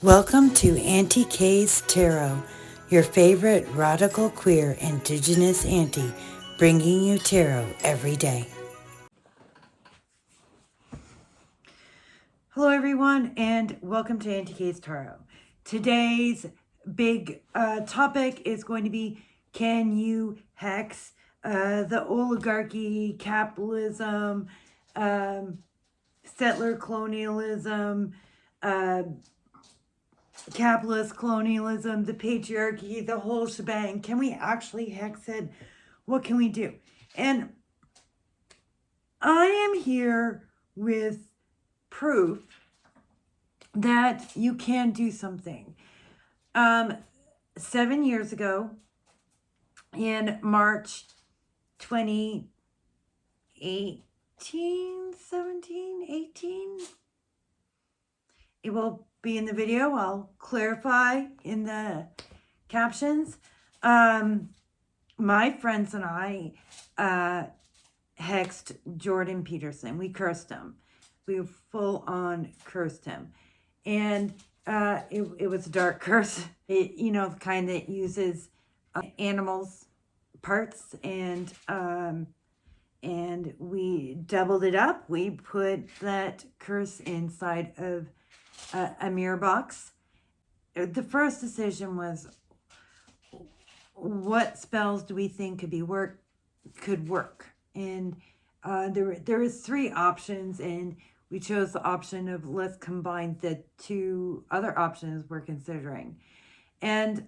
Welcome to Auntie K's Tarot, your favorite radical queer indigenous auntie, bringing you tarot every day. Hello everyone and welcome to Auntie K's Tarot. Today's big topic is going to be, can you hex the oligarchy, capitalism, settler colonialism, capitalist colonialism, the patriarchy, the whole shebang? Can we actually hex it? What can we do? And I am here with proof that you can do something. 7 years ago, in March 2018, 17, 18, it will be in the video. I'll clarify in the captions. My friends and I hexed Jordan Peterson. We cursed him. We full on cursed him. And it was a dark curse. The kind that uses animals' parts, and we doubled it up. We put that curse inside of a mirror box. The first decision was, what spells do we think could work? And there was 3 options, and we chose the option of let's combine the 2 other options we're considering. And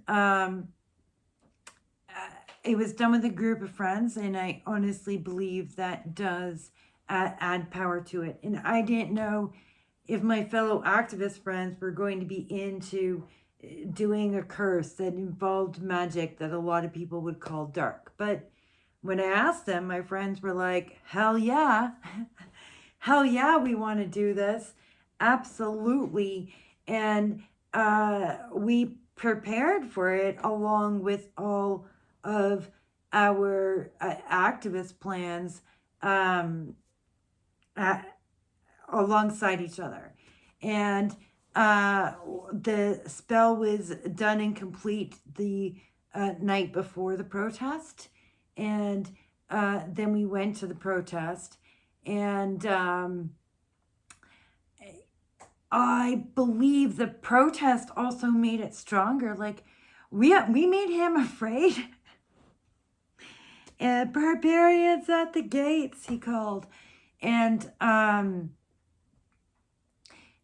it was done with a group of friends, and I honestly believe that does add power to it. And I didn't know if my fellow activist friends were going to be into doing a curse that involved magic that a lot of people would call dark. But when I asked them, my friends were like, hell yeah. Hell yeah, we want to do this. Absolutely. And we prepared for it along with all of our activist plans alongside each other. And the spell was done and complete the night before the protest. And then we went to the protest, and I believe the protest also made it stronger. Like, we made him afraid. Barbarians at the gates, he called. And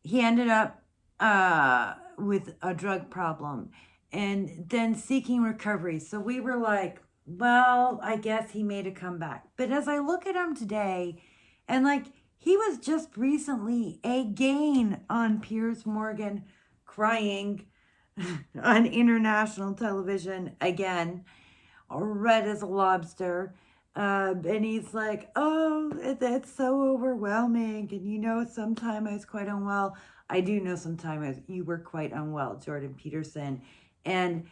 he ended up with a drug problem and then seeking recovery. So we were like, well, I guess he made a comeback. But as I look at him today, and he was just recently again on Piers Morgan crying on international television again, red as a lobster. And he's like, oh, it's so overwhelming. And sometime I was quite unwell. I do know sometimes you were quite unwell, Jordan Peterson. And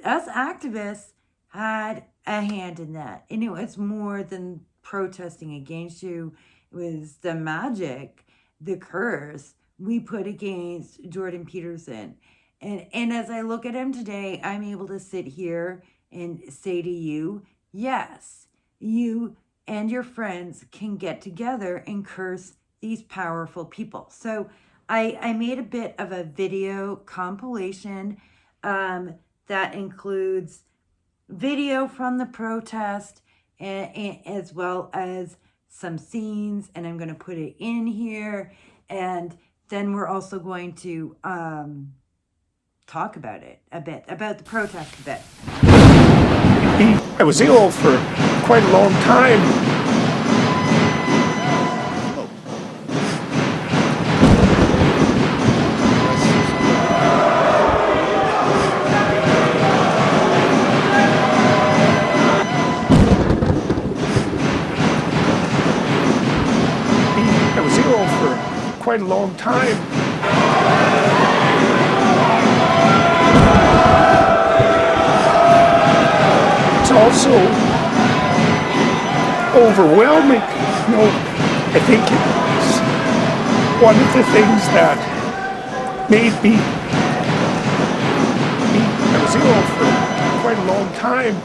us activists had a hand in that. And it was more than protesting against you. It was the magic, the curse we put against Jordan Peterson. And as I look at him today, I'm able to sit here and say to you, yes, you and your friends can get together and curse these powerful people. So I made a bit of a video compilation that includes video from the protest and as well as some scenes, and I'm going to put it in here. And then we're also going to talk about it a bit, about the protest a bit. I was ill for quite a long time. I was ill for quite a long time. It's also overwhelming. I think it's one of the things that maybe I was ill for quite a long time.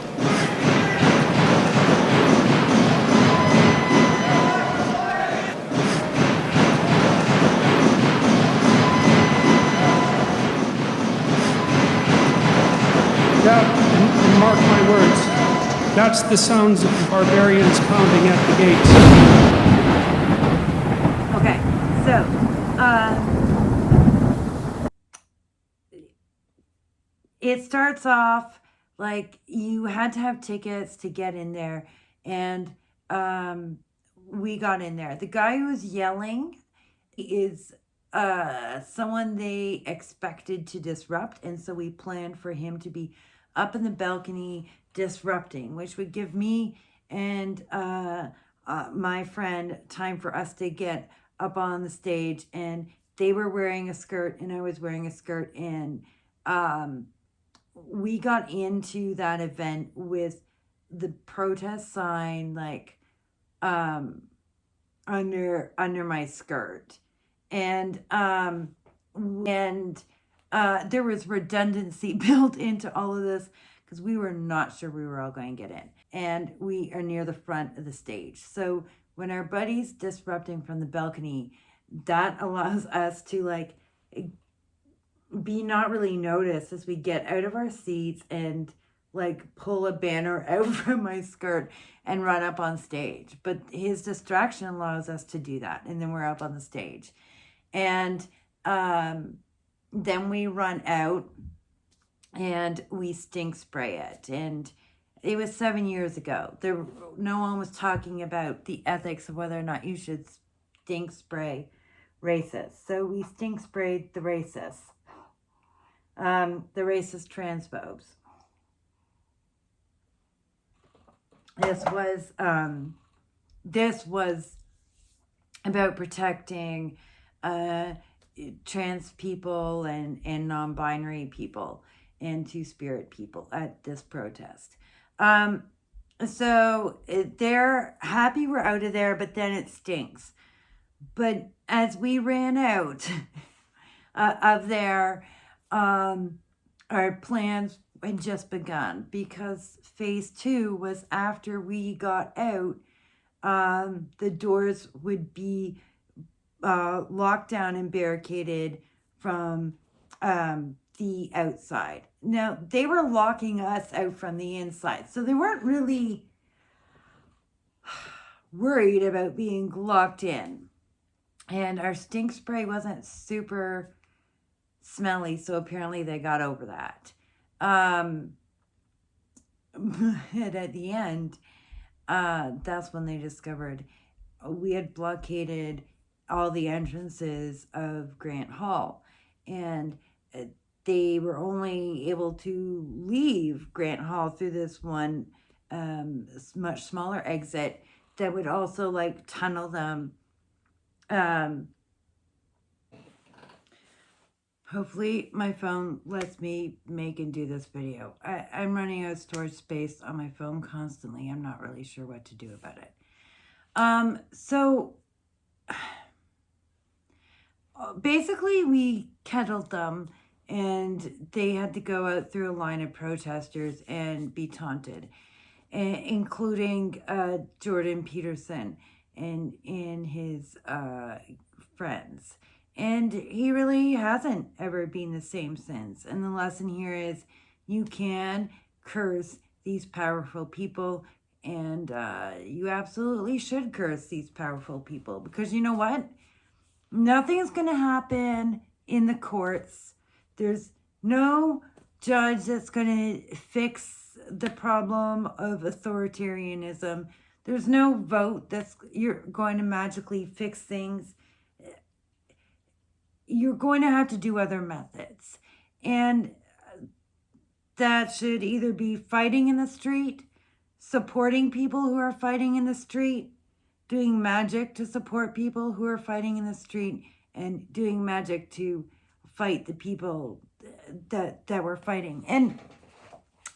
That, and mark my words, that's the sounds of the barbarians pounding at the gates. Okay, so it starts off like you had to have tickets to get in there, and we got in there. The guy who was yelling is someone they expected to disrupt, and so we planned for him to be up in the balcony disrupting, which would give me and my friend time for us to get up on the stage. And they were wearing a skirt and I was wearing a skirt, and we got into that event with the protest sign like under my skirt, and there was redundancy built into all of this because we were not sure we were all going to get in, and we are near the front of the stage. So when our buddy's disrupting from the balcony, that allows us to like be not really noticed as we get out of our seats and like pull a banner out from my skirt and run up on stage. But his distraction allows us to do that, and then we're up on the stage. And then we run out and we stink spray it. And it was 7 years ago. No one was talking about the ethics of whether or not you should stink spray racists. So we stink sprayed the racists. The racist transphobes. This was about protecting trans people and non-binary people and two-spirit people at this protest. So they're happy we're out of there, but then it stinks. But as we ran out of there, our plans had just begun, because phase 2 was after we got out. The doors would be locked down and barricaded from the outside. Now, they were locking us out from the inside, so they weren't really worried about being locked in. And our stink spray wasn't super smelly, so apparently they got over that. And at the end, that's when they discovered we had blockaded all the entrances of Grant Hall, and they were only able to leave Grant Hall through this one much smaller exit that would also like tunnel them. Hopefully my phone lets me make and do this video. I'm running out of storage space on my phone constantly. I'm not really sure what to do about it. So basically we kettled them, and they had to go out through a line of protesters and be taunted, including Jordan Peterson and his friends. And he really hasn't ever been the same since. And the lesson here is you can curse these powerful people, and you absolutely should curse these powerful people, because you know what? Nothing's going to happen in the courts. There's no judge that's going to fix the problem of authoritarianism. There's no vote you're going to magically fix things. You're going to have to do other methods. And that should either be fighting in the street, supporting people who are fighting in the street, doing magic to support people who are fighting in the street, and doing magic to fight the people that were fighting. And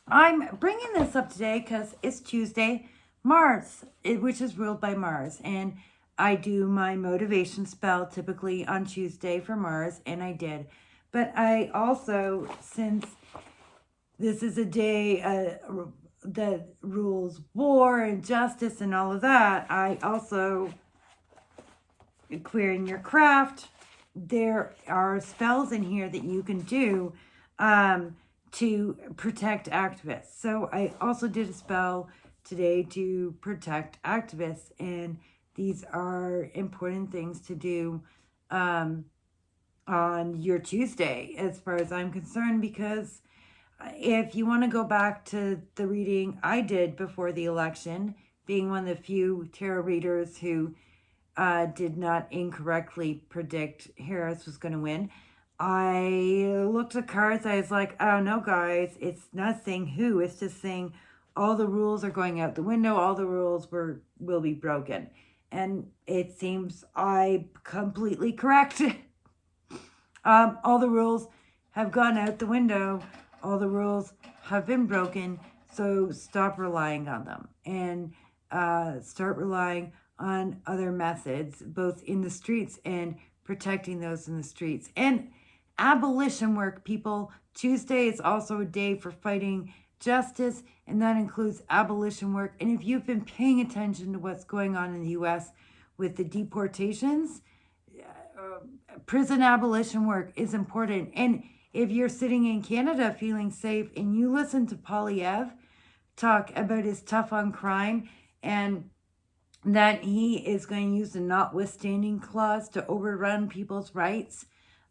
I'm bringing this up today because it's Tuesday, Mars, which is ruled by Mars. And I do my motivation spell typically on Tuesday for Mars, and I did. But I also, since this is a day that rules war and justice and all of that, I also, queering your craft, there are spells in here that you can do to protect activists. So I also did a spell today to protect activists, and these are important things to do on your Tuesday, as far as I'm concerned, because if you want to go back to the reading I did before the election, being one of the few tarot readers who did not incorrectly predict Harris was going to win, I looked at cards. I was like, oh no, guys, it's not saying who, it's just saying all the rules are going out the window, all the rules will be broken. And it seems I completely correct. All the rules have gone out the window. All the rules have been broken. So stop relying on them and start relying on other methods, both in the streets and protecting those in the streets. And abolition work, people. Tuesday is also a day for fighting justice, and that includes abolition work. And if you've been paying attention to what's going on in the U.S. with the deportations, prison abolition work is important. And if you're sitting in Canada feeling safe and you listen to Polyev talk about his tough on crime and that he is going to use the notwithstanding clause to overrun people's rights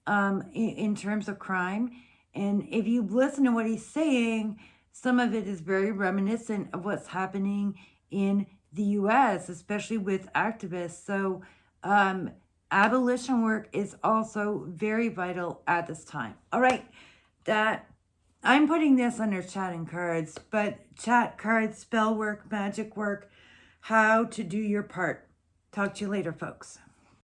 in terms of crime. And if you listen to what he's saying, some of it is very reminiscent of what's happening in the U.S., especially with activists. So abolition work is also very vital at this time. All right, that I'm putting this under chat and cards, but chat, cards, spell work, magic work, how to do your part. Talk to you later, folks.